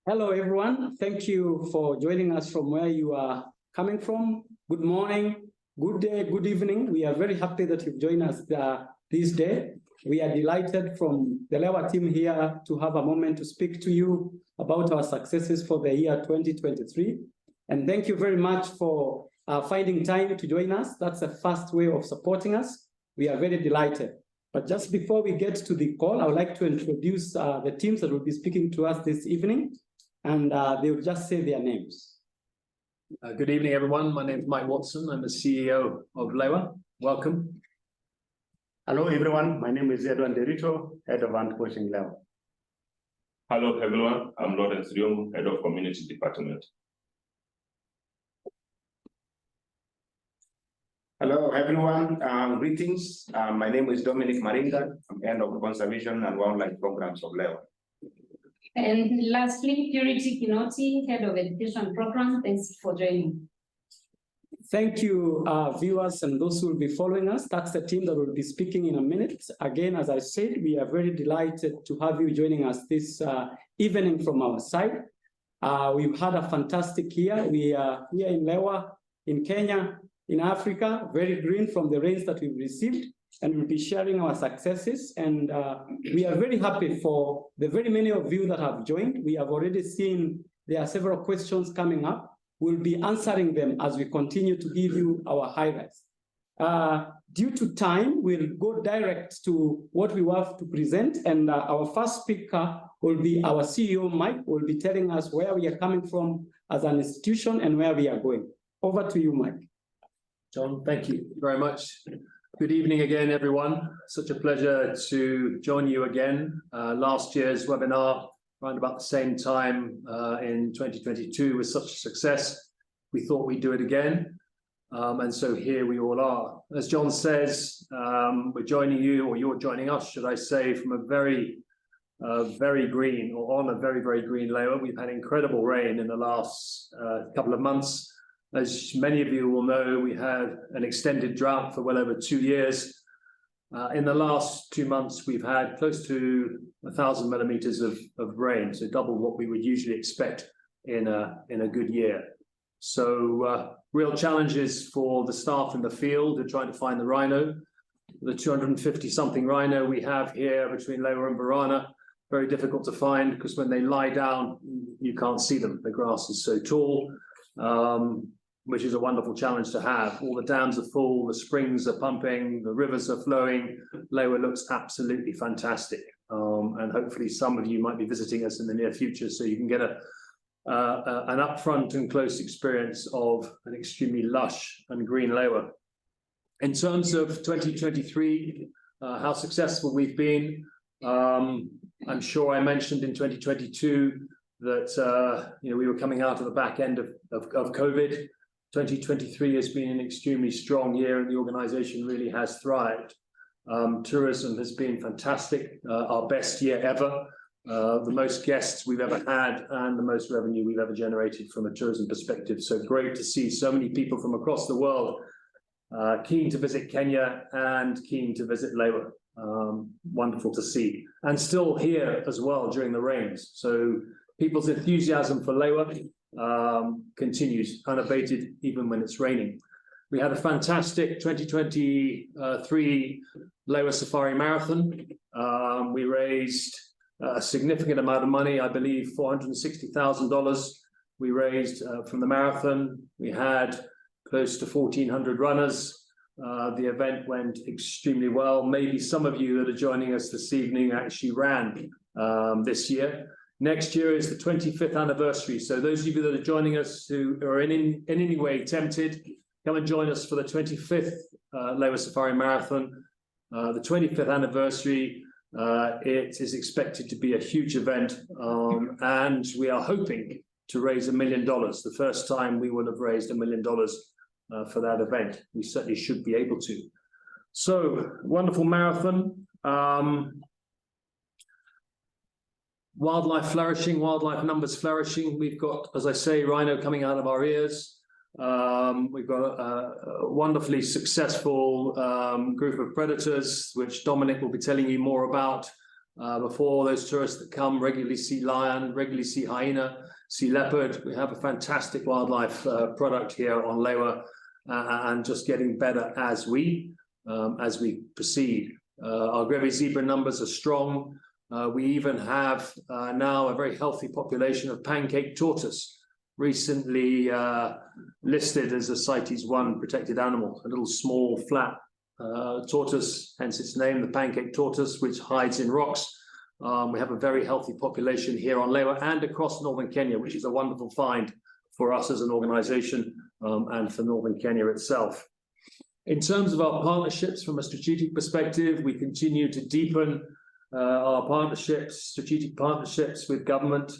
Hello, everyone. Thank you for joining us from where you are coming from. Good morning, good day, good evening. We are very happy that you've joined us this day. We are delighted from the Lewa team here to have a moment to speak to you about our successes for the year 2023. And thank you very much for finding time to join us. That's the first way of supporting us. We are very delighted. But just before we get to the call, I would like to introduce the teams that will be speaking to us this evening. And they will just say their names. Good evening, everyone. My name is Mike Watson. I'm the CEO of Lewa. Welcome. Hello, everyone. My name is Edwin Derito, Head of Anti-Poaching Lewa. Hello, everyone. I'm Lawrence Riom, Head of Community Department. Hello, everyone. Greetings. My name is Dominic Maringa. I'm Head of Conservation and Wildlife Programs of Lewa. And lastly, Purity Kinoti, Head of Education Program. Thanks for joining. Thank you, viewers and those who will be following us. That's the team that will be speaking in a minute. Again, as I said, we are very delighted to have you joining us this evening from our side. We've had a fantastic year. We are here in Lewa, in Kenya, in Africa, very green from the rains that we've received. And we'll be sharing our successes. And we are very happy for the very many of you that have joined. We have already seen there are several questions coming up. We'll be answering them as we continue to give you our highlights. Due to time, we'll go direct to what we have to present. And our first speaker will be our CEO, Mike, who will be telling us where we are coming from as an institution and where we are going. Over to you, Mike. John, thank you very much. Good evening again, everyone. Such a pleasure to join you again. Last year's webinar, around about the same time in 2022, was such a success. We thought we'd do it again. And so here we all are. As John says, we're joining you, or you're joining us, should I say, from a very green, or on a very, very green Lewa. We've had incredible rain in the last couple of months. As many of you will know, we had an extended drought for well over 2 years. In the last 2 months, we've had close to 1,000 millimeters of rain, so double what we would usually expect in a good year. So real challenges for the staff in the field are trying to find the rhino. The 250-something rhino we have here between Lewa and Barana, very difficult to find because when they lie down, you can't see them. The grass is so tall. Which is a wonderful challenge to have. All the dams are full, the springs are pumping, the rivers are flowing. Lewa looks absolutely fantastic. And hopefully some of you might be visiting us in the near future so you can get an upfront and close experience of an extremely lush and green Lewa. In terms of 2023, how successful we've been, I'm sure I mentioned in 2022 that we were coming out of the back end of COVID. 2023 has been an extremely strong year and the organization really has thrived. Tourism has been fantastic, our best year ever, the most guests we've ever had and the most revenue we've ever generated from a tourism perspective. So great to see so many people from across the world keen to visit Kenya and keen to visit Lewa. Wonderful to see. And still here as well during the rains. So people's enthusiasm for Lewa continues unabated even when it's raining. We had a fantastic 2023 Lewa Safari Marathon. We raised a significant amount of money, I believe $460,000 we raised from the marathon. We had close to 1,400 runners. The event went extremely well. Maybe some of you that are joining us this evening actually ran this year. Next year is the 25th anniversary. So those of you that are joining us who are in any way tempted, come and join us for the 25th Lewa Safari Marathon. The 25th anniversary, it is expected to be a huge event. And we are hoping to raise $1 million. The first time we will have raised $1 million for that event. We certainly should be able to. So, wonderful marathon. Wildlife flourishing, wildlife numbers flourishing. We've got, as I say, rhino coming out of our ears. We've got a wonderfully successful group of predators, which Dominic will be telling you more about. before those tourists that come regularly see lion, regularly see hyena, see leopard. We have a fantastic wildlife product here on Lewa, and just getting better as we proceed. Our Grevy's zebra numbers are strong. We even have now a very healthy population of pancake tortoise, recently listed as a CITES 1 protected animal, a little small flat tortoise, hence its name, the pancake tortoise, which hides in rocks. We have a very healthy population here on Lewa and across northern Kenya, which is a wonderful find for us as an organization and for northern Kenya itself. In terms of our partnerships from a strategic perspective, we continue to deepen our partnerships, strategic partnerships with government,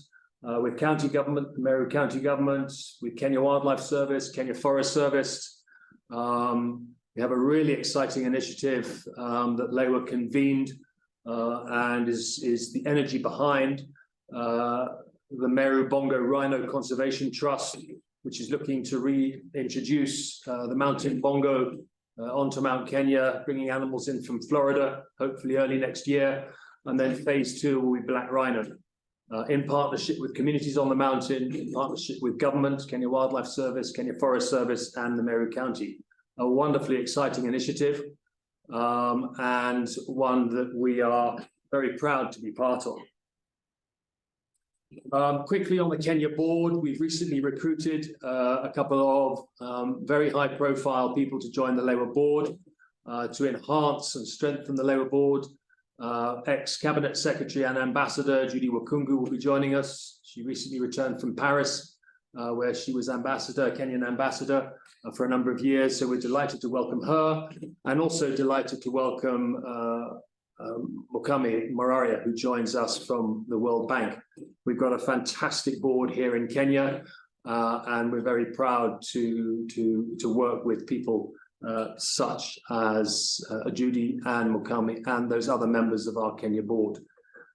with county government, the Meru County Government, with Kenya Wildlife Service, Kenya Forest Service. We have a really exciting initiative that Lewa convened and is the energy behind the Meru Bongo Rhino Conservation Trust, which is looking to reintroduce the mountain bongo onto Mount Kenya, bringing animals in from Florida, hopefully early next year. And then phase 2 will be black rhino, in partnership with communities on the mountain, in partnership with government, Kenya Wildlife Service, Kenya Forest Service, and the Meru County. A wonderfully exciting initiative, and one that we are very proud to be part of. Quickly on the Kenya board, we've recently recruited a couple of very high-profile people to join the Lewa board to enhance and strengthen the Lewa board. Ex-Cabinet Secretary and Ambassador Judy Wakungu will be joining us. She recently returned from Paris, where she was ambassador, Kenyan ambassador, for a number of years. So we're delighted to welcome her, and also delighted to welcome Mukami Moraria, who joins us from the World Bank. We've got a fantastic board here in Kenya, and we're very proud to work with people such as Judy and Mukami and those other members of our Kenya board.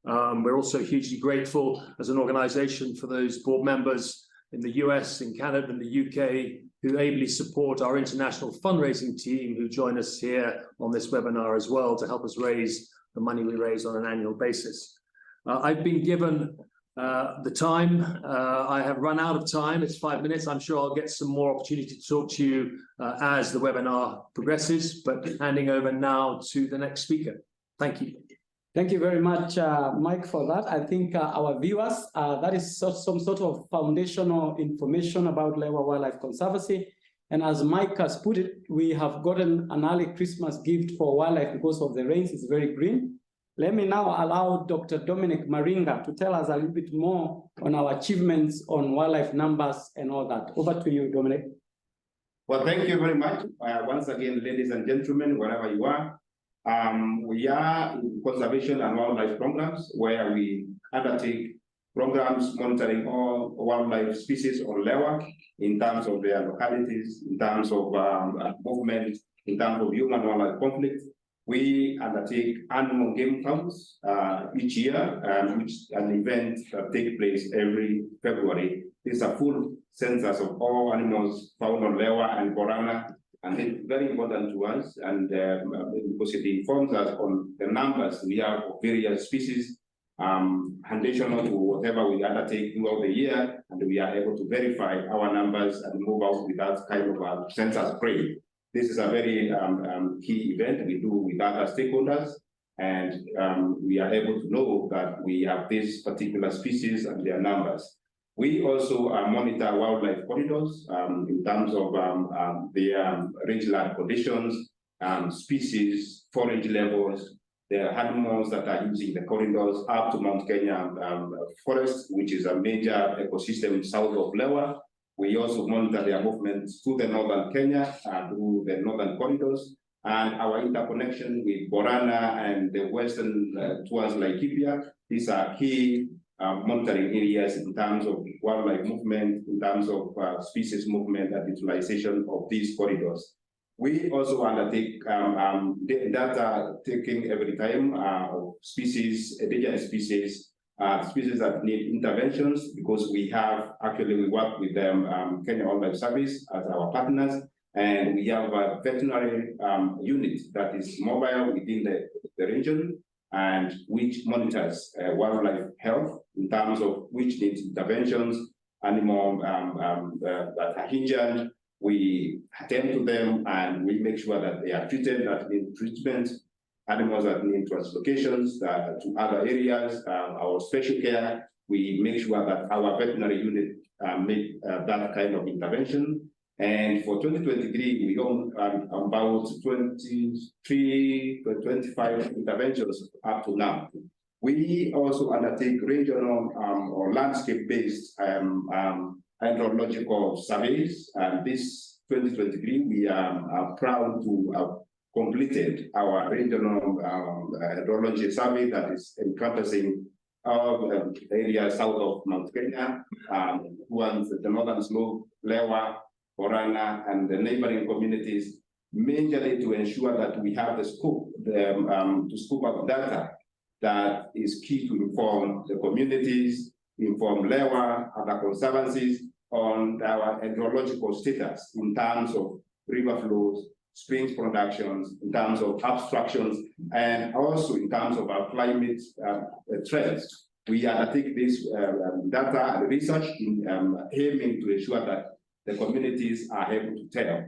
We're also hugely grateful as an organization for those board members in the US, in Canada, and the UK, who ably support our international fundraising team, who join us here on this webinar as well to help us raise the money we raise on an annual basis. I've been given the time. I have run out of time. It's 5 minutes. I'm sure I'll get some more opportunity to talk to you as the webinar progresses, but handing over now to the next speaker. Thank you. Thank you very much, Mike, for that. I think our viewers, that is some sort of foundational information about Lewa Wildlife Conservancy. And as Mike has put it, we have gotten an early Christmas gift for wildlife because of the rains. It's very green. Let me now allow Dr. Dominic Maringa to tell us a little bit more on our achievements on wildlife numbers and all that. Over to you, Dominic. Well, thank you very much. Once again, ladies and gentlemen, wherever you are, we are in conservation and wildlife programs where we undertake programs monitoring all wildlife species on Lewa in terms of their localities, in terms of movement, in terms of human-wildlife conflict. We undertake animal game counts each year, which is an event that takes place every February. It's a full census of all animals found on Lewa and Borana, and it's very important to us, and because it informs us on the numbers we have of various species, foundational to whatever we undertake throughout the year, and we are able to verify our numbers and move out with that kind of census frame. This is a very key event we do with other stakeholders, and we are able to know that we have this particular species and their numbers. We also monitor wildlife corridors in terms of their rangeland conditions, species, forage levels, the animals that are using the corridors up to Mount Kenya Forest, which is a major ecosystem south of Lewa. We also monitor their movements through the northern Kenya, through the northern corridors, and our interconnection with Borana and the western towards Laikipia. These are key monitoring areas in terms of wildlife movement, in terms of species movement and utilization of these corridors. We also undertake data taking every time of species, endangered species, species that need interventions, because we work with them, Kenya Wildlife Service as our partners, and we have a veterinary unit that is mobile within the region, and which monitors wildlife health in terms of which needs interventions, animal that are injured. We attend to them and we make sure that they are treated, that need treatment, animals that need translocations to other areas, our special care. We make sure that our veterinary unit make that kind of intervention. And for 2023, we own about 23 to 25 interventions up to now. We also undertake regional or landscape-based hydrological surveys. And this 2023, we are proud to have completed our regional hydrology survey that is encompassing areas south of Mount Kenya, the northern slope, Lewa, Orana, and the neighboring communities, mainly to ensure that we have the scope, to scoop up data that is key to inform the communities, inform Lewa, other conservancies on our hydrological status in terms of river flows, springs productions, in terms of obstructions, and also in terms of our climate trends. We undertake this data and research in aiming to ensure that the communities are able to tell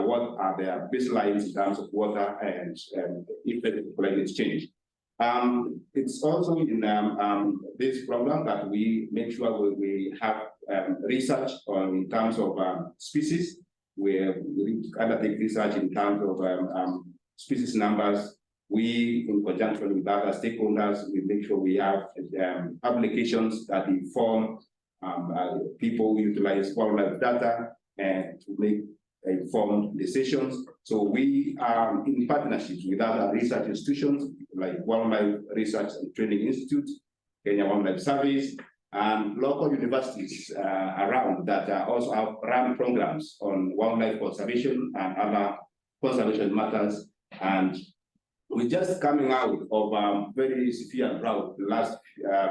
what are their baselines in terms of water and effect of climate change. It's also in this program that we make sure we have research on in terms of species. We undertake research in terms of species numbers. We, in conjunction with other stakeholders, we make sure we have applications that inform people who utilize wildlife data and to make informed decisions. So we are in partnerships with other research institutions like Wildlife Research and Training Institute, Kenya Wildlife Service, and local universities around that also have run programs on wildlife conservation and other conservation matters. And we're just coming out of very severe drought the last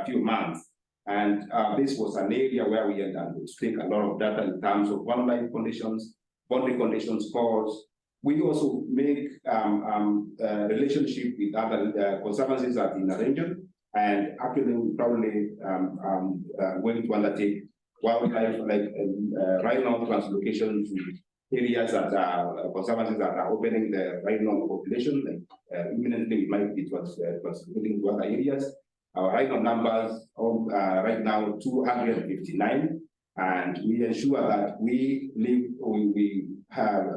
few months. And this was an area where we had to take a lot of data in terms of wildlife conditions, boundary conditions scores. We also make relationship with other conservancies that in the region. And actually, we probably going to undertake wildlife like rhino translocation to areas that are conservancies that are opening the rhino population. Like imminently, we might be translocating to other areas. Our rhino numbers right now 259, and we ensure that we have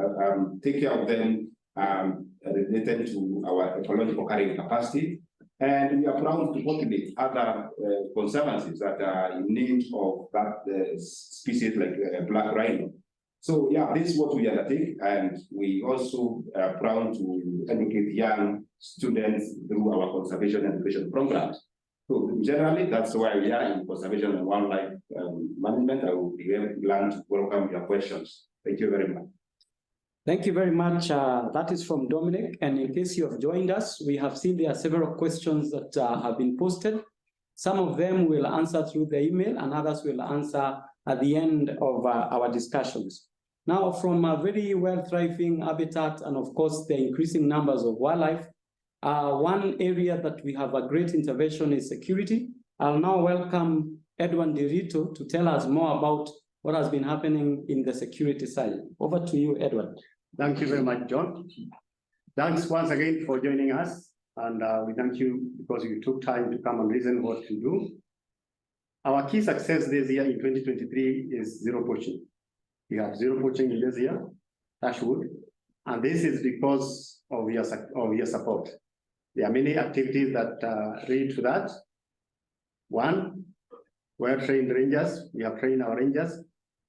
take care of them related to our ecological carrying capacity. And we are proud to cultivate other conservancies that are in need of that species like black rhino. So yeah, this is what we undertake, and we also are proud to educate young students through our conservation education programs. So generally, that's why we are in conservation and wildlife management. I will be very glad to welcome your questions. Thank you very much. Thank you very much. That is from Dominic. And in case you have joined us, we have seen there are several questions that have been posted. Some of them we'll answer through the email, and others we'll answer at the end of our discussions. Now, from a very well-thriving habitat and, of course, the increasing numbers of wildlife, one area that we have a great intervention is security. I'll now welcome Edwin Dirito to tell us more about what has been happening in the security side. Over to you, Edwin. Thank you very much, John. Thanks once again for joining us. And we thank you because you took time to come and listen what to do. Our key success this year in 2023 is zero poaching. We have zero poaching in this year, Ashwood, and this is because of your support. There are many activities that lead to that. One, well-trained rangers. We have trained our rangers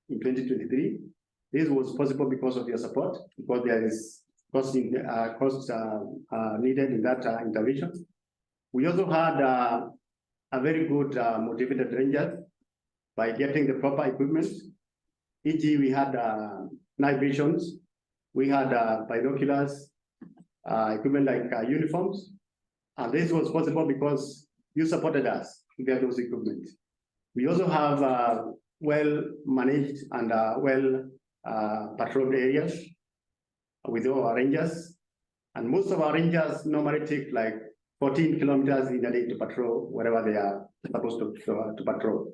in 2023. This was possible because of your support, because there is cost needed in that intervention. We also had a very good motivated rangers by getting the proper equipment. E.g., we had night visions, we had binoculars, equipment like uniforms, and this was possible because you supported us to get those equipment. We also have well-managed and well-patrolled areas with all our rangers, and most of our rangers normally take like 14 kilometers in a day to patrol wherever they are supposed to patrol.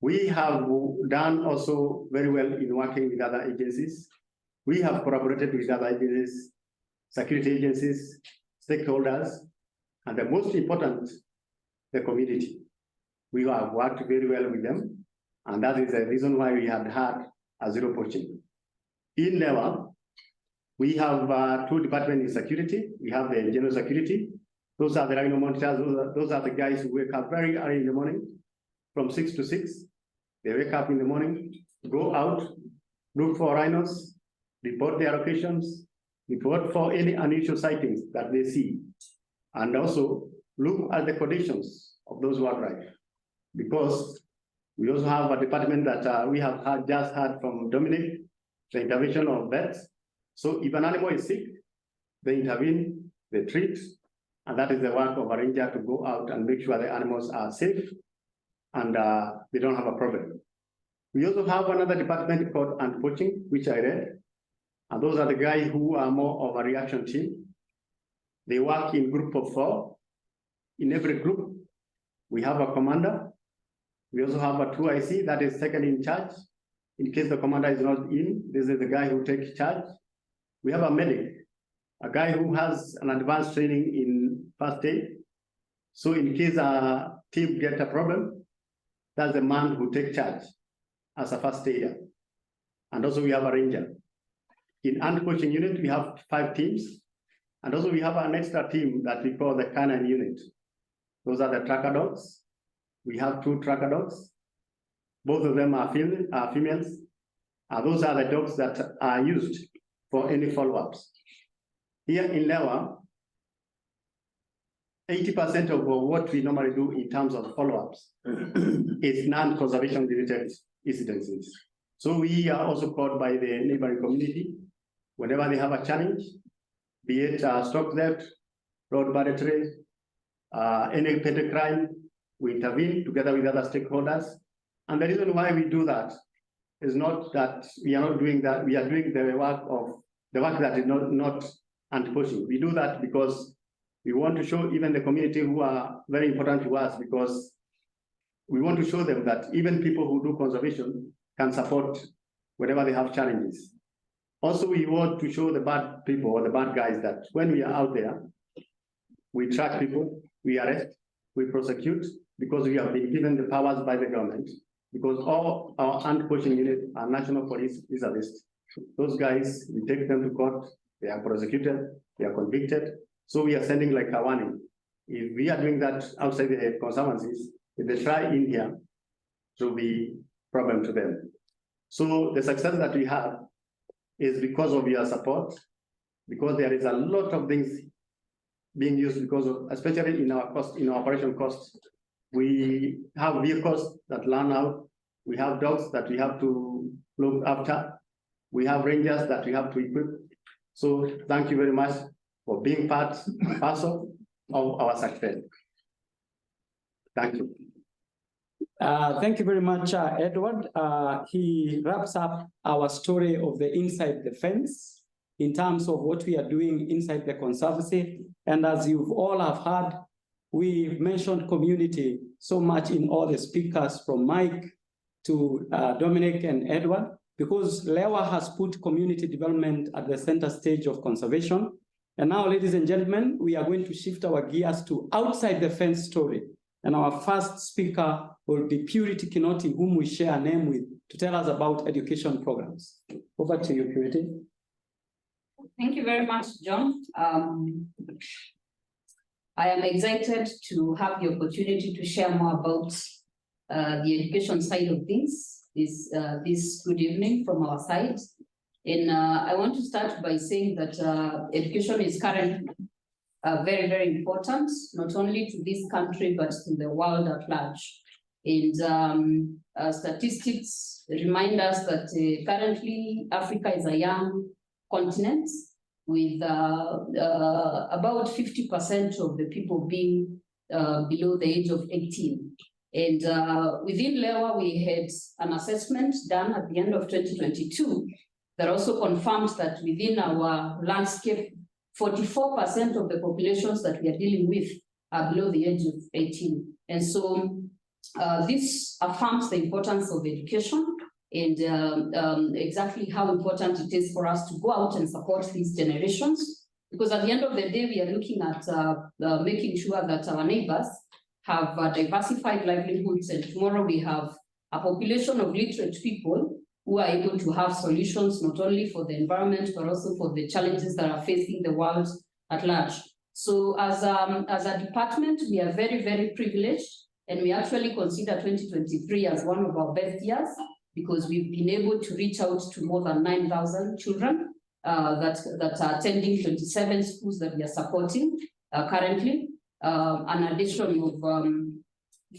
We have done also very well in working with other agencies. We have collaborated with other agencies, security agencies, stakeholders, and the most important, the community. We have worked very well with them, and that is the reason why we have had a zero poaching. In Lewa, we have two departments in security. We have the general security. Those are the rhino monitors. Those are the guys who wake up very early in the morning, from 6 to 6. They wake up in the morning, go out, look for rhinos, report their locations, report for any unusual sightings that they see, and also look at the conditions of those wildlife. Because we also have a department that we have just had from Dominic, the intervention of vets. So if an animal is sick, they intervene, they treat, and that is the work of a ranger to go out and make sure the animals are safe and they don't have a problem. We also have another department called anti-poaching, which I read, and those are the guys who are more of a reaction team. They work in group of 4. In every group, we have a commander. We also have a 2IC that is second in charge. In case the commander is not in, this is the guy who takes charge. We have a medic, a guy who has an advanced training in first aid. So in case a team gets a problem, that's the man who takes charge as a first aider. And also we have a ranger. In anti-poaching unit, we have 5 teams. And also we have an extra team that we call the canine unit. Those are the tracker dogs. We have 2 tracker dogs. Both of them are females. Those are the dogs that are used for any follow-ups. Here in Lewa, 80% of what we normally do in terms of follow-ups is non-conservation related incidences. So we are also called by the neighboring community whenever they have a challenge, be it stock theft, road banditry, any petty crime. We intervene together with other stakeholders. And the reason why we do that is not that we are not doing that, we are doing the work that is not anti-poaching. We do that because we want to show even the community who are very important to us, because we want to show them that even people who do conservation can support whenever they have challenges. Also, we want to show the bad people or the bad guys that when we are out there, we track people, we arrest, we prosecute, because we have been given the powers by the government, because all our anti-poaching unit are national police reservists. Those guys, we take them to court, they are prosecuted, they are convicted. So we are sending like a warning. If we are doing that outside the conservancies, if they try in here, it will be a problem to them. So the success that we have is because of your support, because there is a lot of things being used because of, especially in our cost, in our operation costs. We have vehicles that learn out, we have dogs that we have to look after, we have rangers that we have to equip. So thank you very much for being part and parcel of our success. Thank you. Thank you very much, Edward. He wraps up our story of the inside the fence in terms of what we are doing inside the Conservancy. And as you've all have heard, we've mentioned community so much in all the speakers from Mike to Dominic and Edward, because Lewa has put community development at the center stage of conservation. And now, ladies and gentlemen, we are going to shift our gears to outside the fence story. And our first speaker will be Purity Kinoti, whom we share a name with, to tell us about education programs. Over to you, Purity. Thank you very much, John. I am excited to have the opportunity to share more about the education side of things this good evening from our side. And I want to start by saying that education is currently very, very important, not only to this country, but to the world at large. And statistics remind us that currently Africa is a young continent with about 50% of the people being below the age of 18. And within Lewa, we had an assessment done at the end of 2022 that also confirmed that within our landscape 44% of the populations that we are dealing with are below the age of 18. And so this affirms the importance of education and exactly how important it is for us to go out and support these generations. Because at the end of the day, we are looking at making sure that our neighbors have diversified livelihoods, and tomorrow we have a population of literate people who are able to have solutions not only for the environment, but also for the challenges that are facing the world at large. So as a department, we are very, very privileged, and we actually consider 2023 as one of our best years because we've been able to reach out to more than 9,000 children that are attending 27 schools that we are supporting currently, an addition of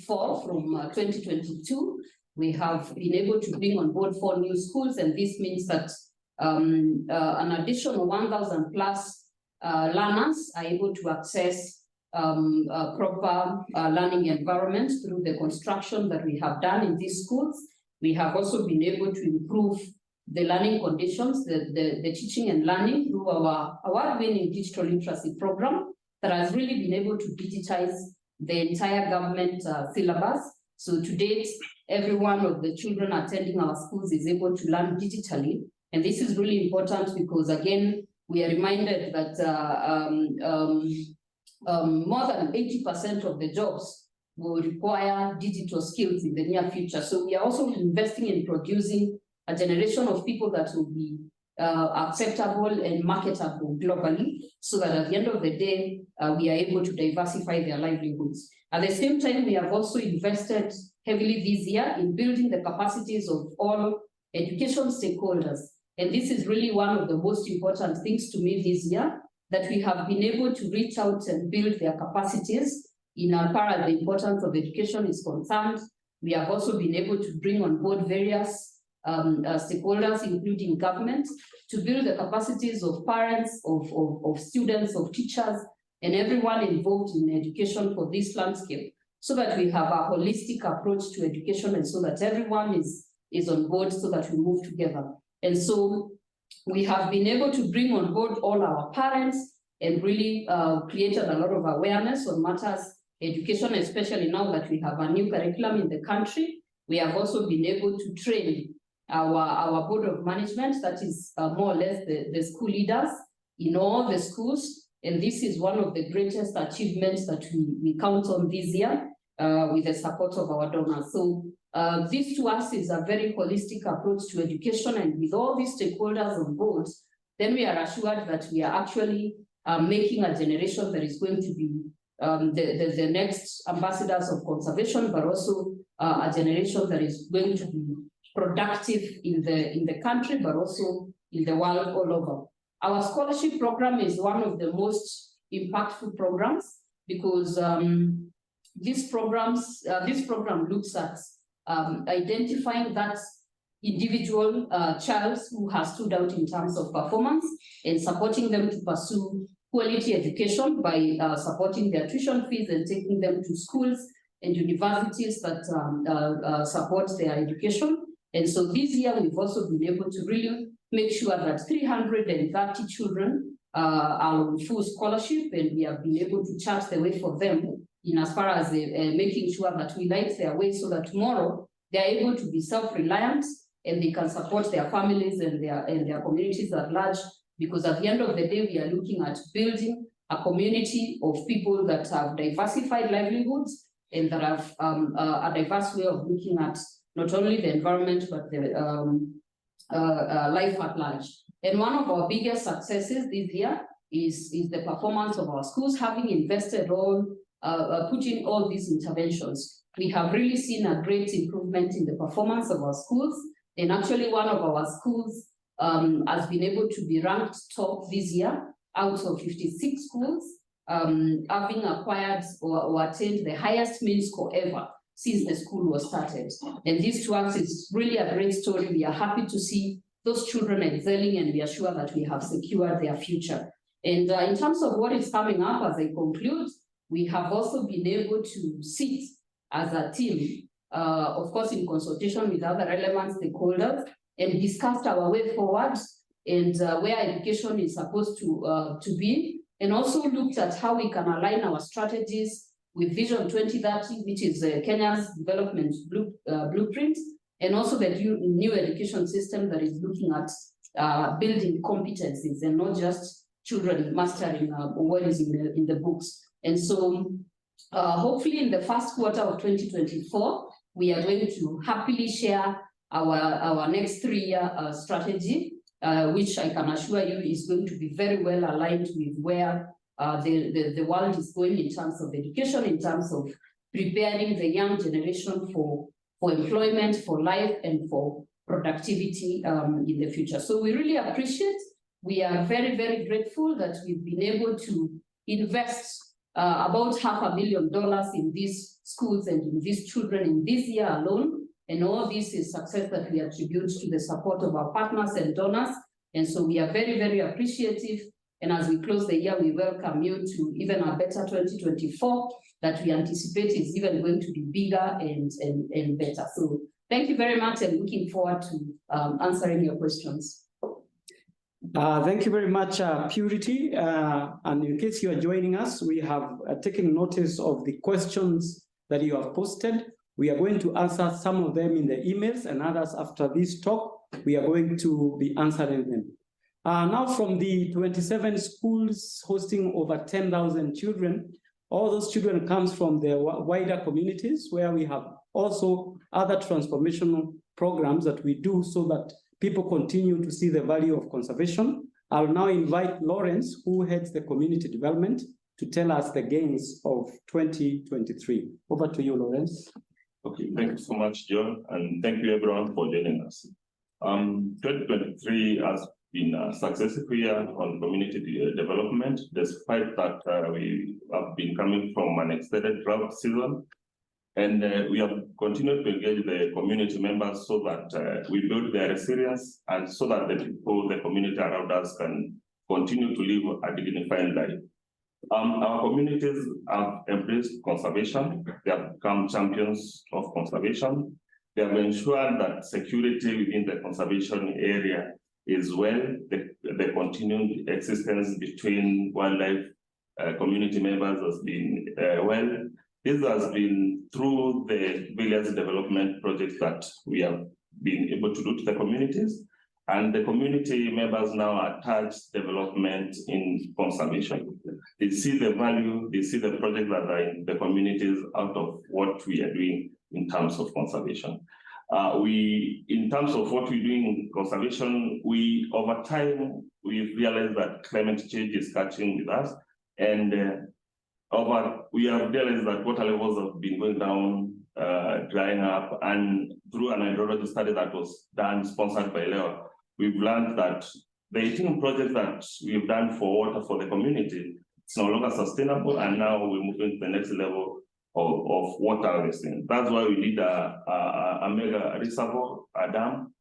4 from 2022. We have been able to bring on board 4 new schools, and this means that an additional 1,000 plus learners are able to access a proper learning environment through the construction that we have done in these schools. We have also been able to improve the learning conditions, the teaching and learning through our award-winning digital literacy program that has really been able to digitize the entire government syllabus. So to date, every one of the children attending our schools is able to learn digitally. And this is really important because, again, we are reminded that more than 80% of the jobs will require digital skills in the near future. So we are also investing in producing a generation of people that will be acceptable and marketable globally, so that at the end of the day, we are able to diversify their livelihoods. At the same time, we have also invested heavily this year in building the capacities of all education stakeholders. And this is really one of the most important things to me this year, that we have been able to reach out and build their capacities in as far as the importance of education is concerned. We have also been able to bring on board various stakeholders, including government, to build the capacities of parents, of students, of teachers, and everyone involved in education for this landscape, so that we have a holistic approach to education and so that everyone is on board so that we move together. And so we have been able to bring on board all our parents and really created a lot of awareness on matters education, especially now that we have a new curriculum in the country. We have also been able to train our board of management, that is more or less the school leaders in all the schools. And this is one of the greatest achievements that we count on this year with the support of our donors. So this to us is a very holistic approach to education, and with all these stakeholders on board, then we are assured that we are actually making a generation that is going to be the next ambassadors of conservation, but also a generation that is going to be productive in the country, but also in the world all over. Our scholarship program is one of the most impactful programs because this program looks at identifying that individual child who has stood out in terms of performance and supporting them to pursue quality education by supporting their tuition fees and taking them to schools and universities that support their education. And so this year we've also been able to really make sure that 330 children are on full scholarship, and we have been able to chart the way for them in as far as making sure that we light their way so that tomorrow they're able to be self-reliant and they can support their families and their communities at large. Because at the end of the day, we are looking at building a community of people that have diversified livelihoods and that have a diverse way of looking at not only the environment, but the life at large. And one of our biggest successes this year is the performance of our schools, having invested all, put in all these interventions. We have really seen a great improvement in the performance of our schools. And actually one of our schools has been able to be ranked top this year out of 56 schools, having acquired or attained the highest mean score ever since the school was started. And this to us is really a great story. We are happy to see those children excelling, and we are sure that we have secured their future. And in terms of what is coming up as I conclude, we have also been able to sit as a team, of course in consultation with other relevant stakeholders, and discussed our way forward and where education is supposed to be, and also looked at how we can align our strategies with Vision 2030, which is Kenya's development blueprint, and also the new education system that is looking at building competencies and not just children mastering what is in the books. And so hopefully in the first quarter of 2024, we are going to happily share our next 3-year strategy, which I can assure you is going to be very well aligned with where the world is going in terms of education, in terms of preparing the young generation for employment, for life, and for productivity in the future. So we really appreciate, we are very, very grateful that we've been able to invest about $500 million in these schools and in these children in this year alone. And all this is success that we attribute to the support of our partners and donors. And so we are very, very appreciative. And as we close the year, we welcome you to even a better 2024 that we anticipate is even going to be bigger and better. So thank you very much, and looking forward to answering your questions. Thank you very much, Purity. And in case you are joining us, we have taken notice of the questions that you have posted. We are going to answer some of them in the emails, and others after this talk, we are going to be answering them. Now from the 27 schools hosting over 10,000 children, all those children comes from the wider communities where we have also other transformational programs that we do so that people continue to see the value of conservation. I'll now invite Lawrence, who heads the community development, to tell us the gains of 2023. Over to you, Lawrence. Okay, thank you so much, John, and thank you everyone for joining us. 2023 has been a successful year on community development, despite that we have been coming from an extended drought season. And we have continued to engage the community members so that we build their resilience, and so that the people, the community around us can continue to live a dignified life. Our communities have embraced conservation. They have become champions of conservation. They have ensured that security within the conservation area is well, the continued existence between wildlife community members has been well. This has been through the various development projects that we have been able to do to the communities. And the community members now attach development in conservation. They see the value, they see the projects that are in the communities out of what we are doing in terms of conservation. In terms of what we're doing in conservation, over time, we've realized that climate change is catching with us. And we have realized that water levels have been going down, drying up, and through an hydrology study that was done, sponsored by Lewa, we've learned that the 18 projects that we've done for water for the community, it's no longer sustainable, and now we're moving to the next level of water harvesting. That's why we did a mega reservoir, a dam,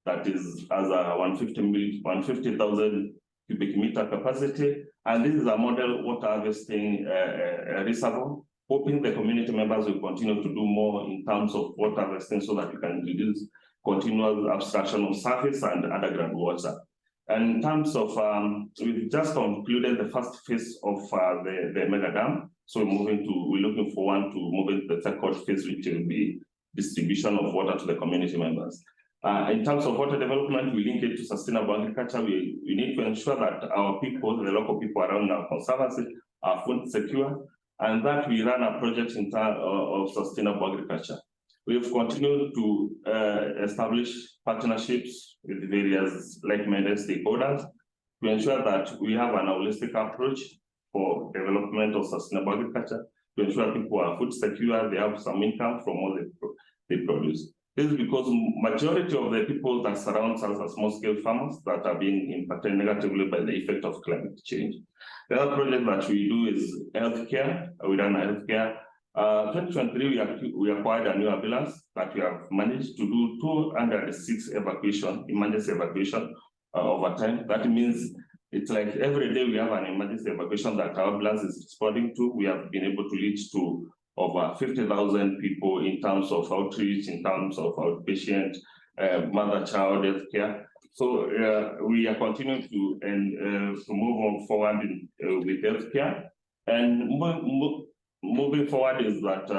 that has a 150,000 cubic meter capacity. And this is a model water harvesting reservoir, hoping the community members will continue to do more in terms of water harvesting so that we can reduce continual abstraction of surface and underground water. And in terms of, we've just concluded the first phase of the mega dam. So we're looking forward to moving to the second phase, which will be distribution of water to the community members. In terms of water development, we link it to sustainable agriculture. We need to ensure that our people, the local people around our conservancy, are food secure, and that we run a project in terms of sustainable agriculture. We've continued to establish partnerships with various like-minded stakeholders to ensure that we have an holistic approach for development of sustainable agriculture, to ensure people are food secure, they have some income from what they produce. This is because majority of the people that surround us are small-scale farmers that are being impacted negatively by the effect of climate change. The other project that we do is healthcare. We run healthcare. 2023, we acquired a new ambulance that we have managed to do 206 emergency evacuation over time. That means it's like every day we have an emergency evacuation that our ambulance is responding to. We have been able to reach to over 50,000 people in terms of outreach, in terms of outpatient, mother-child healthcare. So we are continuing to move forward with healthcare, and moving forward is that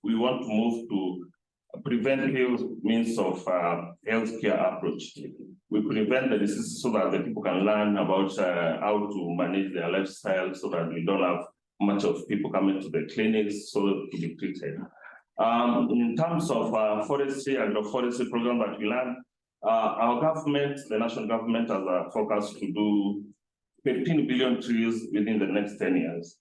we want to move to a preventive means of healthcare approach. We prevent the disease so that the people can learn about how to manage their lifestyle, so that we don't have much of people coming to the clinics so to be treated. In terms of forestry, agroforestry program that we learn, our government, the national government, has a focus to do 15 billion trees within the next 10 years.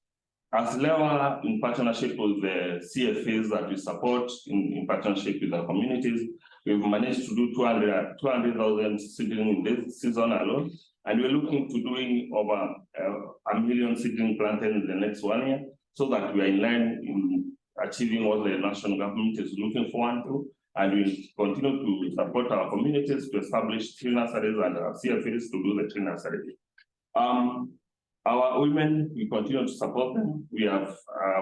As Lewa, in partnership with the CFAs that we support, in partnership with the communities, we've managed to do 200,000 seedling in this season alone, and we're looking to doing over 1 million seedling planted in the next 1 year, so that we are in line in achieving what the national government is looking forward to, and we continue to support our communities to establish tree nurseries and our CFAs to do the tree nursery. Our women, we continue to support them. We have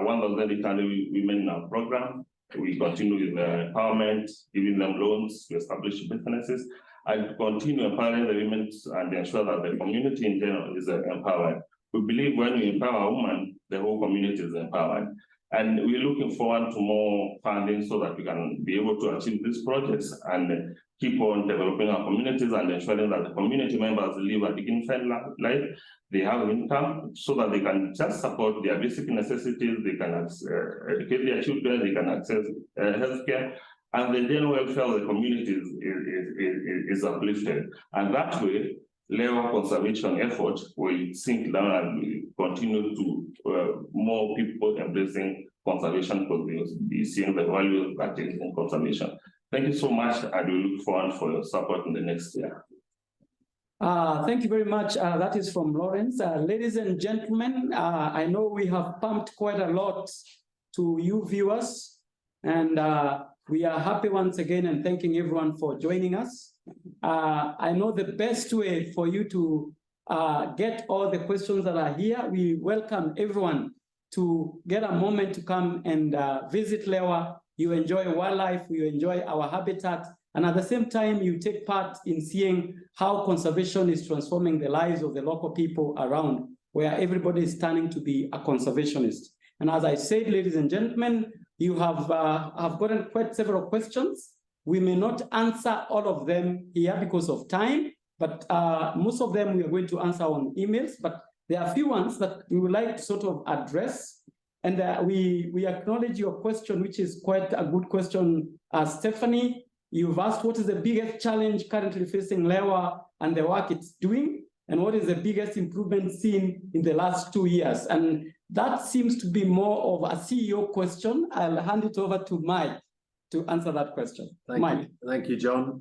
1,800 women in our program. We continue with the empowerment, giving them loans to establish businesses, and continue empowering the women and ensure that the community in general is empowered. We believe when we empower a woman, the whole community is empowered. And we're looking forward to more funding so that we can be able to achieve these projects and keep on developing our communities and ensuring that the community members live a dignified life. They have income so that they can just support their basic necessities. They can educate their children, they can access healthcare, and the general welfare of the community is uplifted. And that way, Lewa conservation effort will sink down and will continue to more people embracing conservation, because we will be seeing the value that is in conservation. Thank you so much, and we look forward for your support in the next year. Thank you very much. That is from Lawrence. Ladies and gentlemen, I know we have pumped quite a lot to you viewers, and we are happy once again and thanking everyone for joining us. I know the best way for you to get all the questions that are here, we welcome everyone to get a moment to come and visit Lewa. You enjoy wildlife, you enjoy our habitat, and at the same time, you take part in seeing how conservation is transforming the lives of the local people around, where everybody is turning to be a conservationist. And as I said, ladies and gentlemen, you have gotten quite several questions. We may not answer all of them here because of time, but most of them we are going to answer on emails, but there are a few ones that we would like to sort of address. And we acknowledge your question, which is quite a good question. Stephanie, you've asked what is the biggest challenge currently facing Lewa and the work it's doing, and what is the biggest improvement seen in the last 2 years? And that seems to be more of a CEO question. I'll hand it over to Mike to answer that question. Mike. Thank you, John.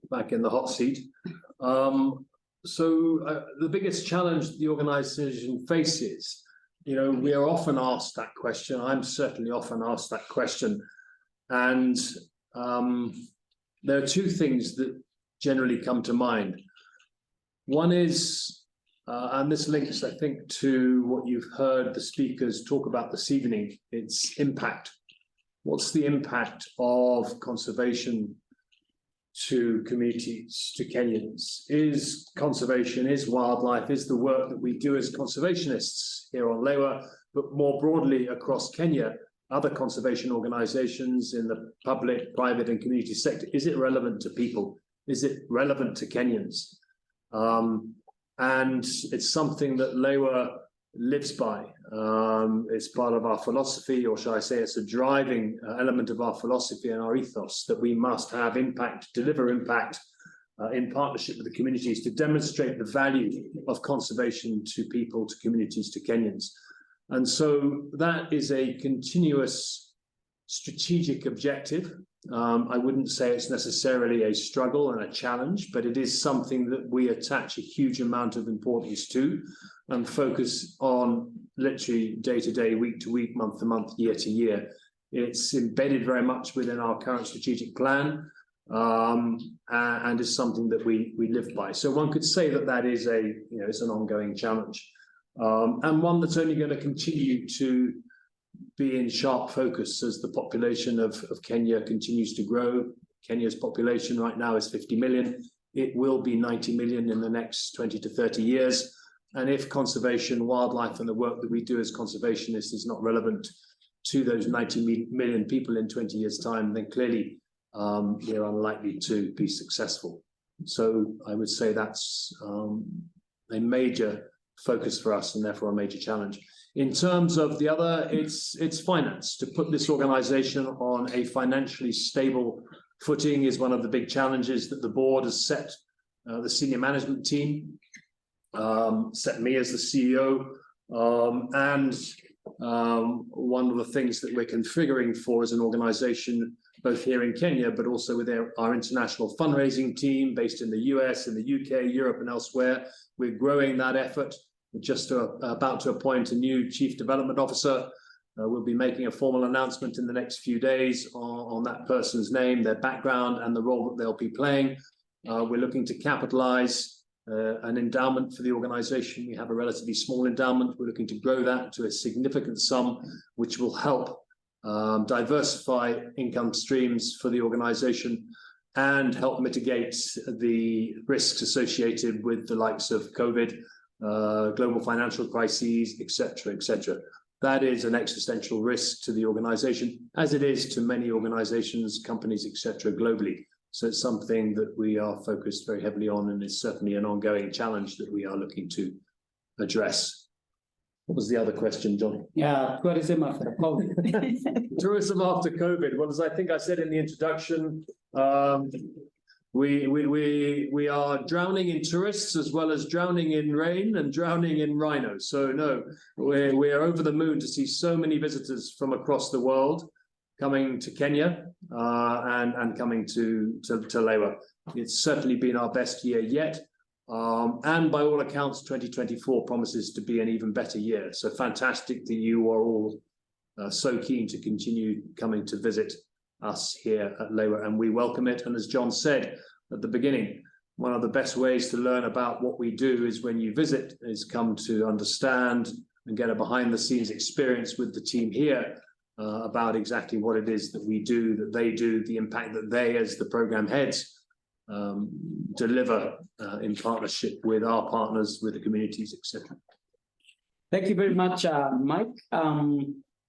Back in the hot seat. The biggest challenge the organization faces, we are often asked that question. I'm certainly often asked that question. And there are two things that generally come to mind. One is, and this links, I think, to what you've heard the speakers talk about this evening, it's impact. What's the impact of conservation to communities, to Kenyans? Is conservation, is wildlife, is the work that we do as conservationists here on Lewa, but more broadly across Kenya, other conservation organizations in the public, private and community sector, is it relevant to people? Is it relevant to Kenyans? And it's something that Lewa lives by. It's part of our philosophy, or shall I say it's a driving element of our philosophy and our ethos, that we must have impact, deliver impact in partnership with the communities to demonstrate the value of conservation to people, to communities, to Kenyans. And so that is a continuous strategic objective. I wouldn't say it's necessarily a struggle and a challenge, but it is something that we attach a huge amount of importance to and focus on literally day to day, week to week, month to month, year to year. It's embedded very much within our current strategic plan, and is something that we live by. So one could say that that is it's an ongoing challenge, and one that's only going to continue to be in sharp focus as the population of Kenya continues to grow. Kenya's population right now is 50 million. it will be 90 million in the next 20 to 30 years. And if conservation, wildlife, and the work that we do as conservationists is not relevant to those 90 million people in 20 years' time, then clearly we're unlikely to be successful. So I would say that's a major focus for us and therefore a major challenge. In terms of the other, it's finance. To put this organization on a financially stable footing is one of the big challenges that the board has set. The senior management team set me as the CEO, and one of the things that we're configuring for as an organization, both here in Kenya, but also with our international fundraising team based in the US, in the UK, Europe, and elsewhere. We're growing that effort. We're just about to appoint a new chief development officer. We'll be making a formal announcement in the next few days on that person's name, their background, and the role that they'll be playing. We're looking to capitalize an endowment for the organization. We have a relatively small endowment. We're looking to grow that to a significant sum, which will help diversify income streams for the organization and help mitigate the risks associated with the likes of COVID, global financial crises, etc., etc. That is an existential risk to the organization, as it is to many organizations, companies, etc., globally. So it's something that we are focused very heavily on, and it's certainly an ongoing challenge that we are looking to address. What was the other question, John? Yeah, tourism after COVID. Tourism after COVID. Well, as I think I said in the introduction, we are drowning in tourists as well as drowning in rain and drowning in rhinos. So no, we are over the moon to see so many visitors from across the world coming to Kenya and coming to Lewa. It's certainly been our best year yet. And by all accounts, 2024 promises to be an even better year. So fantastic that you are all so keen to continue coming to visit us here at Lewa, and we welcome it. And as John said at the beginning, one of the best ways to learn about what we do is when you visit, is come to understand and get a behind the scenes experience with the team here about exactly what it is that we do, that they do, the impact that they as the program heads deliver in partnership with our partners, with the communities, etc. Thank you very much, Mike.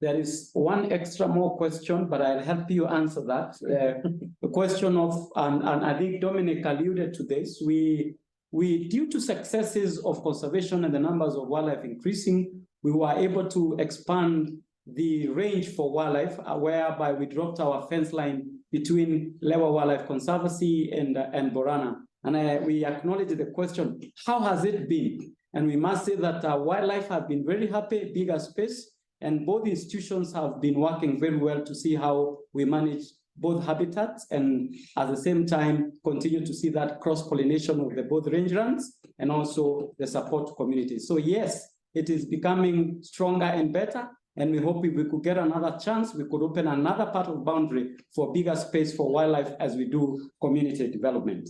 There is one extra more question, but I'll help you answer that. The question of, and I think Dominic alluded to this, we due to successes of conservation and the numbers of wildlife increasing, we were able to expand the range for wildlife, whereby we dropped our fence line between Lewa Wildlife Conservancy and Borana. And we acknowledge the question, how has it been? And we must say that wildlife have been very happy, bigger space, and both institutions have been working very well to see how we manage both habitats and at the same time continue to see that cross-pollination of the both rangelands and also the support communities. So yes, it is becoming stronger and better. And we hope if we could get another chance, we could open another part of boundary for bigger space for wildlife as we do community development.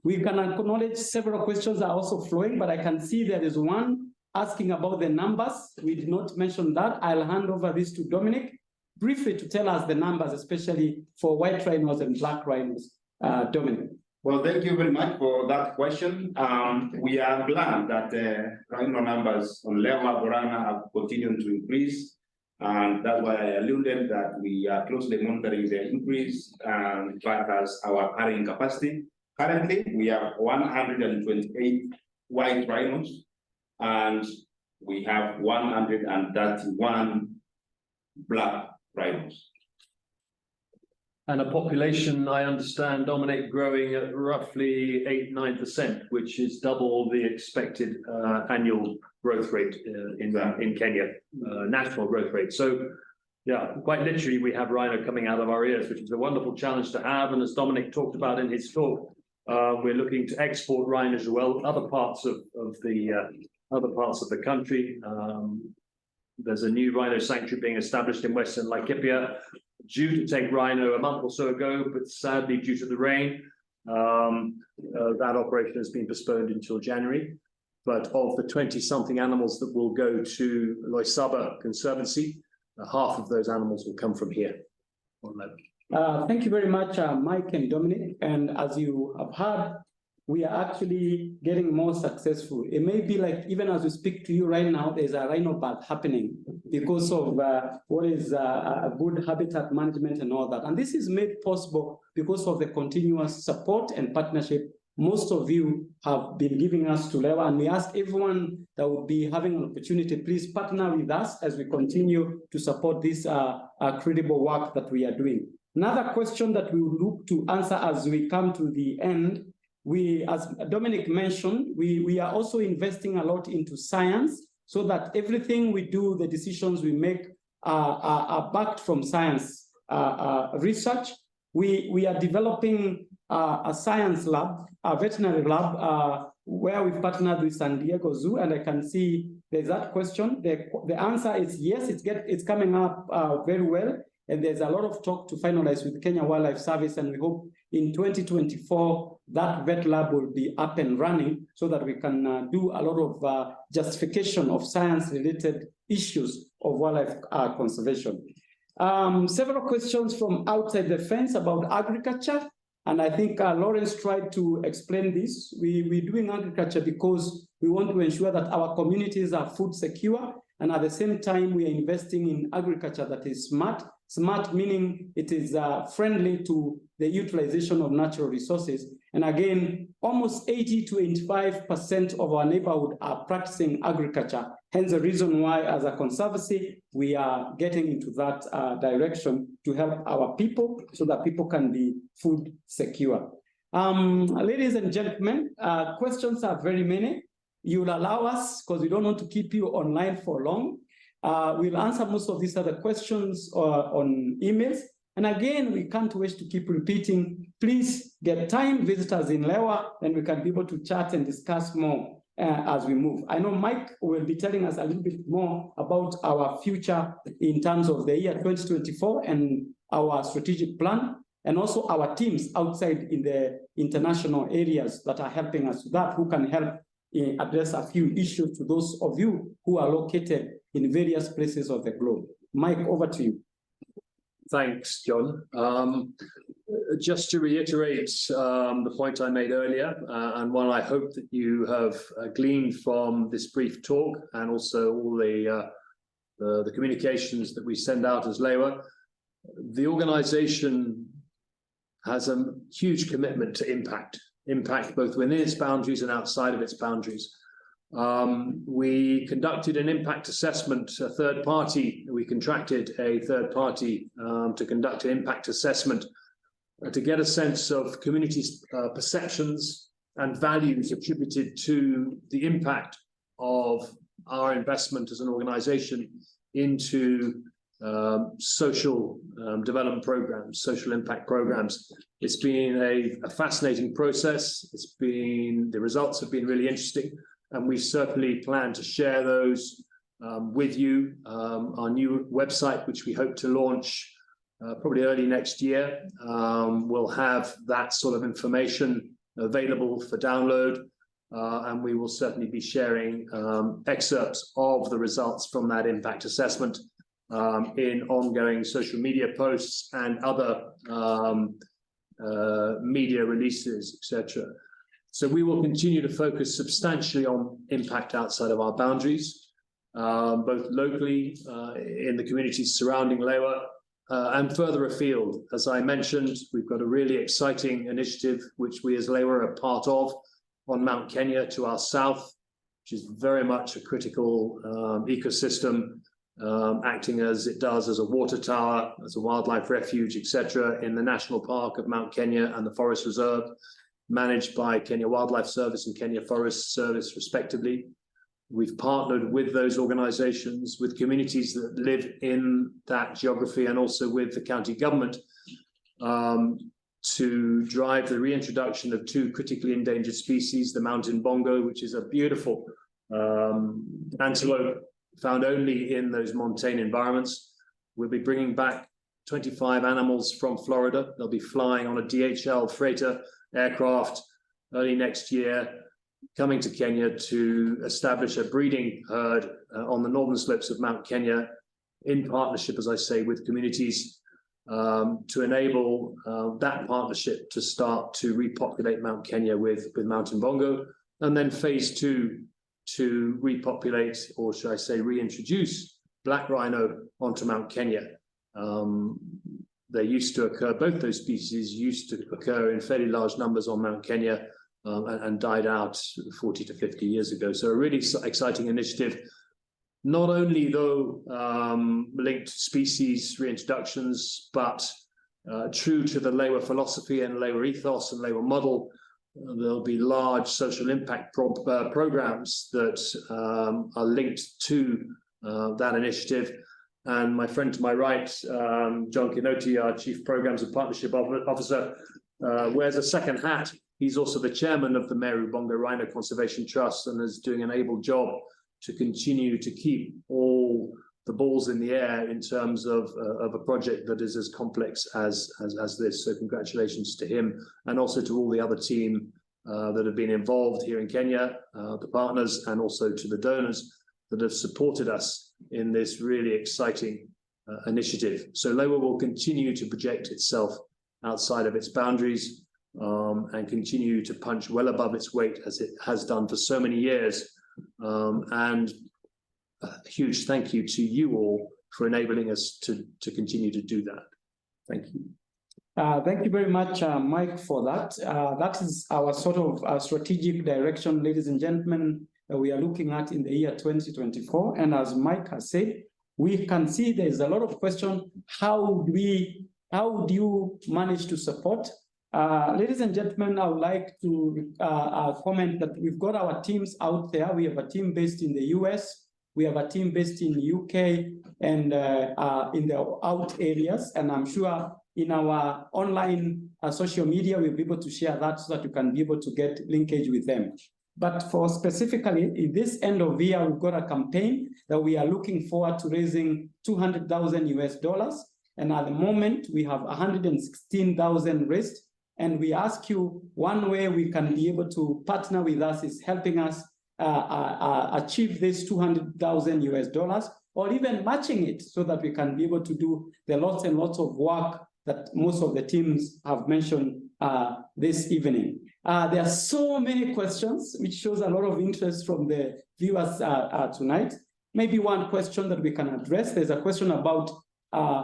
We can acknowledge several questions are also flowing, but I can see there is one asking about the numbers. We did not mention that. I'll hand over this to Dominic briefly to tell us the numbers, especially for white rhinos and black rhinos. Dominic. Well, thank you very much for that question. We are glad that the rhino numbers on Lewa, Borana have continued to increase. And that's why I alluded that we are closely monitoring the increase and track as our carrying capacity. Currently, we have 128 white rhinos, and we have 131 black rhinos. And a population, I understand, Dominic, growing at roughly 8–9%, which is double the expected annual growth rate in Kenya, national growth rate. So, yeah, quite literally, we have rhino coming out of our ears, which is a wonderful challenge to have. And as Dominic talked about in his talk, we're looking to export rhinos as well, other parts of the country. There's a new rhino sanctuary being established in Western Laikipia, due to take rhino a month or so ago, but sadly, due to the rain, that operation has been postponed until January. But of the 20-something animals that will go to Lewa Conservancy, half of those animals will come from here. Thank you very much, Mike and Dominic. And as you have heard, we are actually getting more successful. It may be like, even as we speak to you right now, there's a rhino birth happening because of what is a good habitat management and all that. And this is made possible because of the continuous support and partnership most of you have been giving us to Lewa. And we ask everyone that would be having an opportunity, please partner with us as we continue to support this credible work that we are doing. Another question that we will look to answer as we come to the end, as Dominic mentioned, we are also investing a lot into science so that everything we do, the decisions we make are backed from science research. We are developing a science lab, a veterinary lab, where we've partnered with San Diego Zoo, and I can see there's that question. The answer is yes, it's coming up very well, and there's a lot of talk to finalize with Kenya Wildlife Service, and we hope in 2024 that vet lab will be up and running so that we can do a lot of justification of science-related issues of wildlife conservation. Several questions from outside the fence about agriculture. And I think Lawrence tried to explain this. We're doing agriculture because we want to ensure that our communities are food secure. And at the same time, we are investing in agriculture that is smart. Smart meaning it is friendly to the utilization of natural resources. And again, almost 80 to 85% of our neighborhood are practicing agriculture. Hence the reason why, as a conservancy, we are getting into that direction to help our people so that people can be food secure. Ladies and gentlemen, questions are very many. You will allow us, because we don't want to keep you online for long. We'll answer most of these other questions on emails. And again, we can't wish to keep repeating. Please get time, visit us in Lewa, and we can be able to chat and discuss more as we move. I know Mike will be telling us a little bit more about our future in terms of the year 2024 and our strategic plan, and also our teams outside in the international areas that are helping us with that, who can help address a few issues to those of you who are located in various places of the globe. Mike, over to you. Thanks, John. Just to reiterate the point I made earlier, and one I hope that you have gleaned from this brief talk, and also all the communications that we send out as Lewa, the organization has a huge commitment to impact both within its boundaries and outside of its boundaries. We conducted an impact assessment, we contracted a third party to conduct an impact assessment to get a sense of communities' perceptions and values attributed to the impact of our investment as an organization into social development programs, social impact programs. It's been a fascinating process. The results have been really interesting. And we certainly plan to share those with you. Our new website, which we hope to launch probably early next year, will have that sort of information available for download. And we will certainly be sharing excerpts of the results from that impact assessment in ongoing social media posts and other media releases, etc. So we will continue to focus substantially on impact outside of our boundaries, both locally in the communities surrounding Lewa and further afield. As I mentioned, we've got a really exciting initiative which we as Lewa are part of on Mount Kenya to our south, which is very much a critical ecosystem, acting as it does as a water tower, as a wildlife refuge, etc., in the National Park of Mount Kenya and the Forest Reserve, managed by Kenya Wildlife Service and Kenya Forest Service, respectively. We've partnered with those organizations, with communities that live in that geography, and also with the county government to drive the reintroduction of 2 critically endangered species, the mountain bongo, which is a beautiful antelope found only in those montane environments. We'll be bringing back 25 animals from Florida. They'll be flying on a DHL freighter aircraft early next year, coming to Kenya to establish a breeding herd on the northern slopes of Mount Kenya in partnership, as I say, with communities. to enable that partnership to start to repopulate Mount Kenya with mountain bongo, and then phase 2 to repopulate, or should I say reintroduce, black rhino onto Mount Kenya. They used to occur, both those species used to occur in fairly large numbers on Mount Kenya and died out 40 to 50 years ago. So a really exciting initiative, not only though linked to species reintroductions, but true to the Lewa philosophy and Lewa ethos and Lewa model. There'll be large social impact programs that are linked to that initiative. And my friend to my right, John Kinoti, our Chief Programs and Partnership Officer, wears a second hat. He's also the chairman of the Meru Bongo Rhino Conservation Trust and is doing an able job to continue to keep all the balls in the air in terms of a project that is as complex as this. So congratulations to him, and also to all the other team that have been involved here in Kenya, the partners, and also to the donors that have supported us in this really exciting initiative. So Lewa will continue to project itself outside of its boundaries and continue to punch well above its weight as it has done for so many years. And a huge thank you to you all for enabling us to continue to do that. Thank you. Thank you very much, Mike, for that. That is our sort of strategic direction, ladies and gentlemen, that we are looking at in the year 2024. And as Mike has said, we can see there's a lot of question. How do you manage to support? Ladies and gentlemen, I would like to comment that we've got our teams out there. We have a team based in the US, we have a team based in the UK and in the out areas. And I'm sure in our online social media, we'll be able to share that so that you can be able to get linkage with them. But for specifically, in this end of year, we've got a campaign that we are looking forward to raising $200,000 US. And at the moment, we have 116,000 raised. And we ask you, one way we can be able to partner with us is helping us achieve this $200,000 US, or even matching it so that we can be able to do the lots and lots of work that most of the teams have mentioned this evening. There are so many questions, which shows a lot of interest from the viewers tonight. Maybe one question that we can address. There's a question about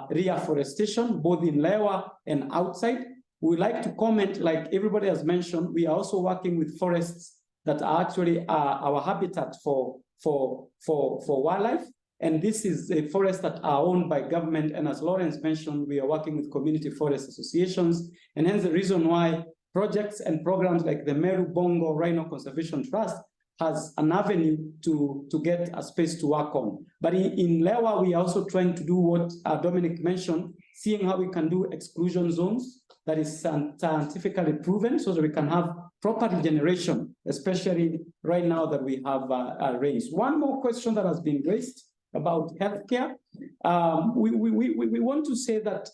reforestation, both in Lewa and outside. We like to comment, like everybody has mentioned, we are also working with forests that are actually our habitat for wildlife. And this is a forest that are owned by government. And as Lawrence mentioned, we are working with community forest associations. And hence the reason why projects and programs like the Meru Bongo Rhino Conservation Trust has an avenue to get a space to work on. But in Lewa, we are also trying to do what Dominic mentioned, seeing how we can do exclusion zones that is scientifically proven so that we can have proper regeneration, especially right now that we have raised. One more question that has been raised about healthcare. We want to say that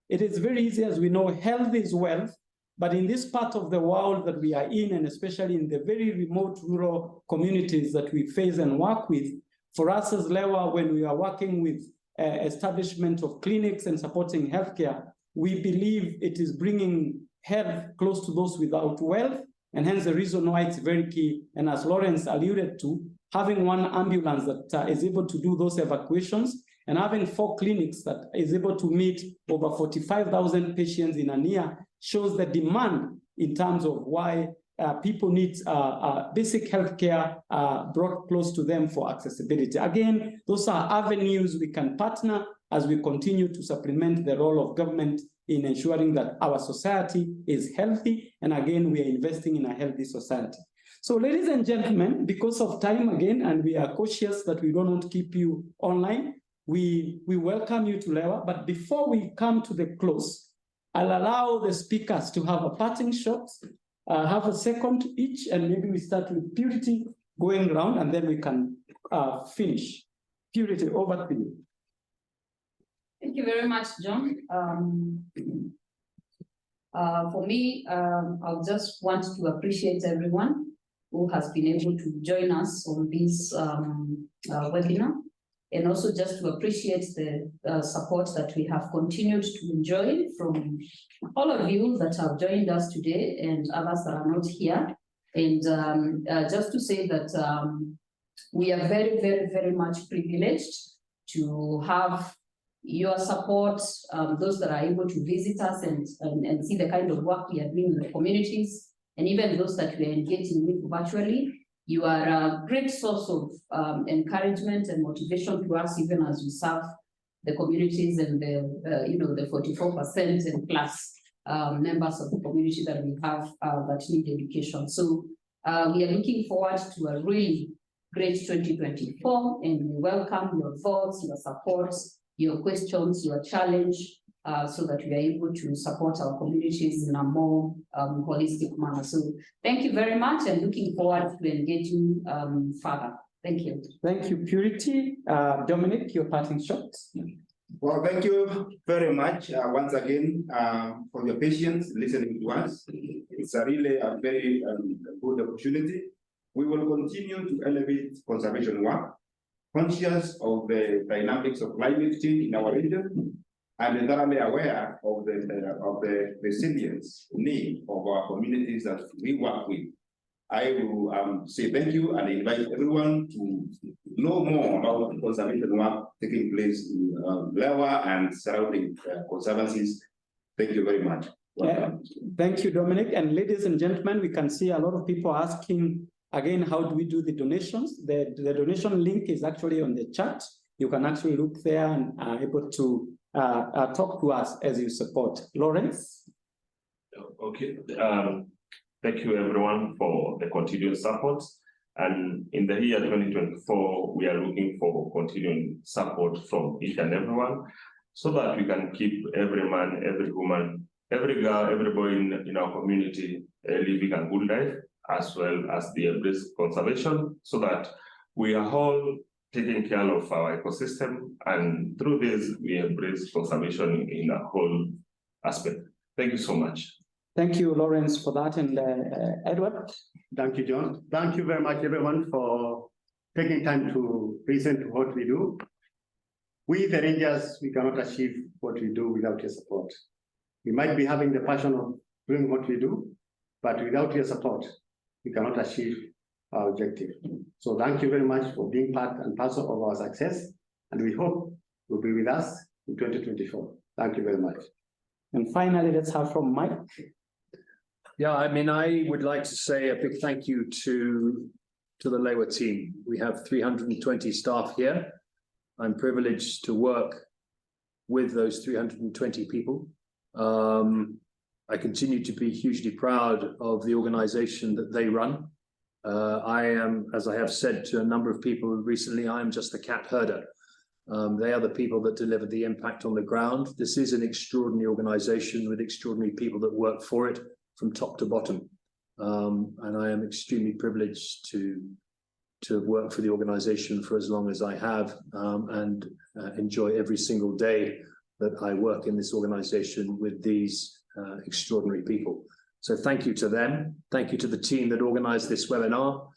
it is very easy, as we know, health is wealth, but in this part of the world that we are in, and especially in the very remote rural communities that we face and work with, for us as Lewa, when we are working with establishment of clinics and supporting healthcare, we believe it is bringing health close to those without wealth, and hence the reason why it's very key. And as Lawrence alluded to, having one ambulance that is able to do those evacuations, and having 4 clinics that is able to meet over 45,000 patients in a year shows the demand in terms of why people need basic healthcare brought close to them for accessibility. Again, those are avenues we can partner as we continue to supplement the role of government in ensuring that our society is healthy. And again, we are investing in a healthy society. So ladies and gentlemen, because of time again, and we are cautious that we don't want to keep you online, we welcome you to Lewa. But before we come to the close, I'll allow the speakers to have a parting shot, have a second each, and maybe we start with Purity going around, and then we can finish. Purity, over to you. Thank you very much, John. For me, I just want to appreciate everyone who has been able to join us on this webinar. and also just to appreciate the support that we have continued to enjoy from all of you that have joined us today and others that are not here. And just to say that we are very, very, very much privileged to have your support, those that are able to visit us and see the kind of work we are doing in the communities, and even those that we are engaging with virtually. You are a great source of encouragement and motivation to us, even as we serve the communities and the 44% and plus members of the community that we have that need education. So we are looking forward to a really great 2024, and we welcome your thoughts, your support, your questions, your challenge, so that we are able to support our communities in a more holistic manner. So thank you very much, and looking forward to engaging further. Thank you. Thank you, Purity. Dominic, your parting shots. Well, thank you very much once again for your patience listening to us. It's really a very good opportunity. We will continue to elevate conservation work, conscious of the dynamics of climate change in our region, and thoroughly aware of the resilience need of our communities that we work with. I will say thank you and invite everyone to know more about conservation work taking place in Lewa and surrounding conservancies. Thank you very much. Thank you, Dominic. And ladies and gentlemen, we can see a lot of people asking, again, how do we do the donations? The donation link is actually on the chat. You can actually look there and are able to talk to us as you support. Lawrence? Okay. Thank you, everyone, for the continued support. And in the year 2024, we are looking for continuing support from each and everyone so that we can keep every man, every woman, every girl, every boy in our community living a good life, as well as the embrace conservation, so that we are all taking care of our ecosystem. And through this, we embrace conservation in a whole aspect. Thank you so much. Thank you, Lawrence, for that. And Edward? Thank you, John. Thank you very much, everyone, for taking time to listen to what we do. We, the Rangers, we cannot achieve what we do without your support. We might be having the passion of doing what we do, but without your support, we cannot achieve our objective. So thank you very much for being part and parcel of our success, and we hope you'll be with us in 2024. Thank you very much. And finally, let's have from Mike. Yeah, I mean, I would like to say a big thank you to the Lewa team. We have 320 staff here. I'm privileged to work with those 320 people. I continue to be hugely proud of the organization that they run. I am, as I have said to a number of people recently, I am just a cat herder. They are the people that deliver the impact on the ground. This is an extraordinary organization with extraordinary people that work for it from top to bottom. And I am extremely privileged to work for the organization for as long as I have and enjoy every single day that I work in this organization with these extraordinary people. So thank you to them. Thank you to the team that organized this webinar.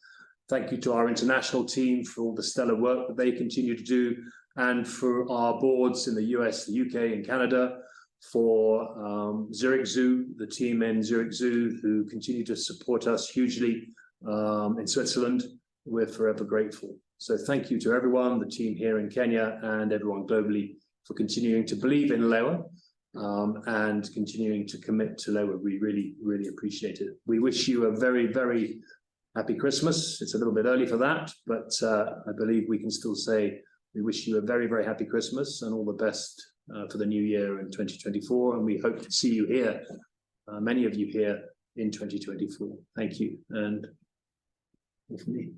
Thank you to our international team for all the stellar work that they continue to do, and for our boards in the US, the UK, and Canada, for Zurich Zoo, the team in Zurich Zoo who continue to support us hugely in Switzerland. We're forever grateful. So thank you to everyone, the team here in Kenya and everyone globally, for continuing to believe in Lewa and continuing to commit to Lewa. We really, really appreciate it. We wish you a very, very happy Christmas. It's a little bit early for that, but I believe we can still say we wish you a very, very happy Christmas and all the best for the new year in 2024. And we hope to see you here, many of you here in 2024. Thank you. And for me.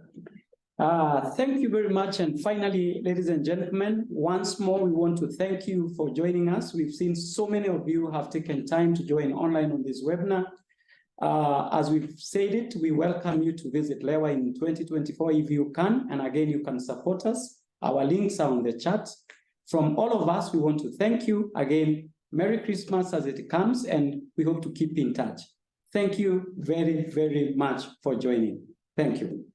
Thank you very much. And finally, ladies and gentlemen, once more, we want to thank you for joining us. We've seen so many of you have taken time to join online on this webinar. As we've said it, we welcome you to visit Lewa in 2024 if you can. And again, you can support us. Our links are on the chat. From all of us, we want to thank you. Again, Merry Christmas as it comes, and we hope to keep in touch. Thank you very, very much for joining. Thank you.